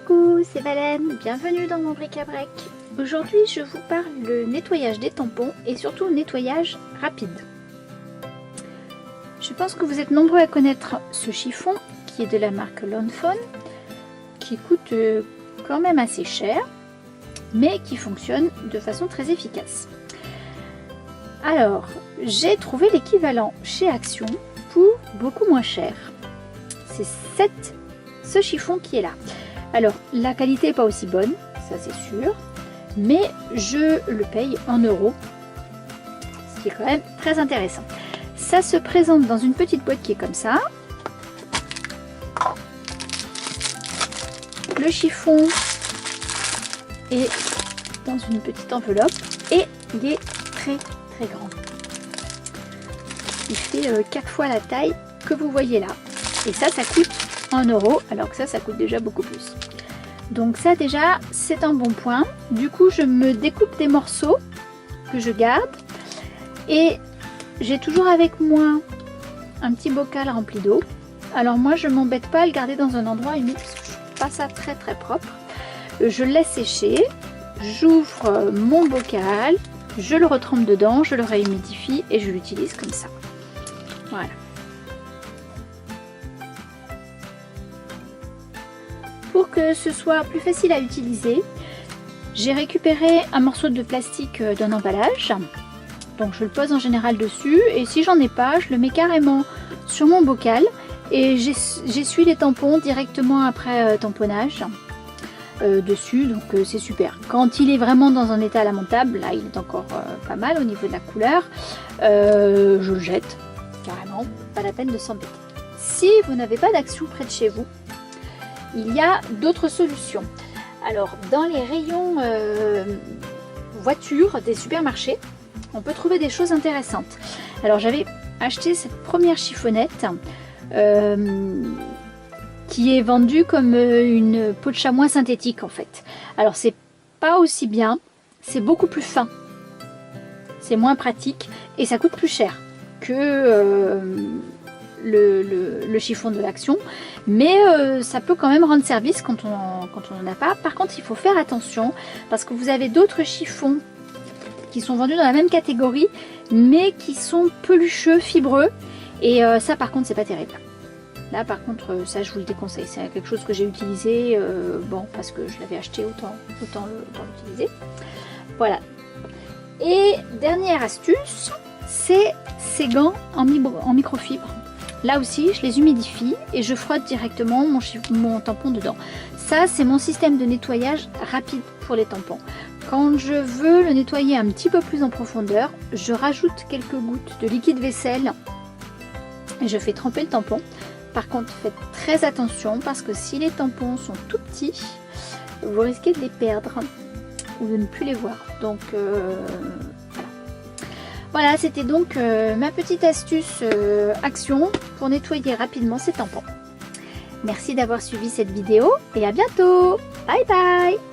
Coucou, c'est Valène, bienvenue dans mon bric-à-brac. Aujourd'hui je vous parle de nettoyage des tampons et surtout nettoyage rapide. Je pense que vous êtes nombreux à connaître ce chiffon qui est de la marque Lawn-Fawn, qui coûte quand même assez cher, mais qui fonctionne de façon très efficace. Alors, j'ai trouvé l'équivalent chez Action pour beaucoup moins cher. C'est ce chiffon qui est là. Alors, la qualité n'est pas aussi bonne, ça c'est sûr, mais je le paye en euros, ce qui est quand même très intéressant. Ça se présente dans une petite boîte qui est comme ça. Le chiffon est dans une petite enveloppe et il est très grand. Il fait 4 fois la taille que vous voyez là. Et ça coûte en euros, alors que ça coûte déjà beaucoup plus. Donc ça déjà, c'est un bon point. Du coup, je me découpe des morceaux que je garde. Et j'ai toujours avec moi un petit bocal rempli d'eau. Alors moi, je m'embête pas à le garder dans un endroit humide, parce que je trouve pas ça très propre. Je le laisse sécher. J'ouvre mon bocal. Je le retrempe dedans, je le réhumidifie et je l'utilise comme ça. Voilà. Pour que ce soit plus facile à utiliser, j'ai récupéré un morceau de plastique d'un emballage. Donc je le pose en général dessus et si j'en ai pas, je le mets carrément sur mon bocal et j'essuie les tampons directement après tamponnage dessus, donc c'est super. Quand il est vraiment dans un état lamentable, là il est encore pas mal au niveau de la couleur, je le jette carrément, pas la peine de s'embêter. Si vous n'avez pas d'Action près de chez vous, il y a d'autres solutions. Alors dans les rayons voitures des supermarchés, on peut trouver des choses intéressantes. Alors j'avais acheté cette première chiffonnette qui est vendue comme une peau de chamois synthétique en fait. Alors c'est pas aussi bien, c'est beaucoup plus fin, c'est moins pratique et ça coûte plus cher que le chiffon de Action, mais ça peut quand même rendre service quand on n'en a pas. Par contre, il faut faire attention parce que vous avez d'autres chiffons qui sont vendus dans la même catégorie, mais qui sont pelucheux, fibreux, et ça par contre c'est pas terrible. Là par contre ça je vous le déconseille, c'est quelque chose que j'ai utilisé, bon parce que je l'avais acheté, autant l'utiliser. Voilà. Et dernière astuce, c'est ces gants en microfibre. Là aussi, je les humidifie et je frotte directement mon tampon dedans. Ça, c'est mon système de nettoyage rapide pour les tampons. Quand je veux le nettoyer un petit peu plus en profondeur, je rajoute quelques gouttes de liquide vaisselle et je fais tremper le tampon. Par contre, faites très attention parce que si les tampons sont tout petits, vous risquez de les perdre ou de ne plus les voir. Donc, voilà, c'était donc ma petite astuce Action pour nettoyer rapidement ces tampons. Merci d'avoir suivi cette vidéo et à bientôt. Bye bye.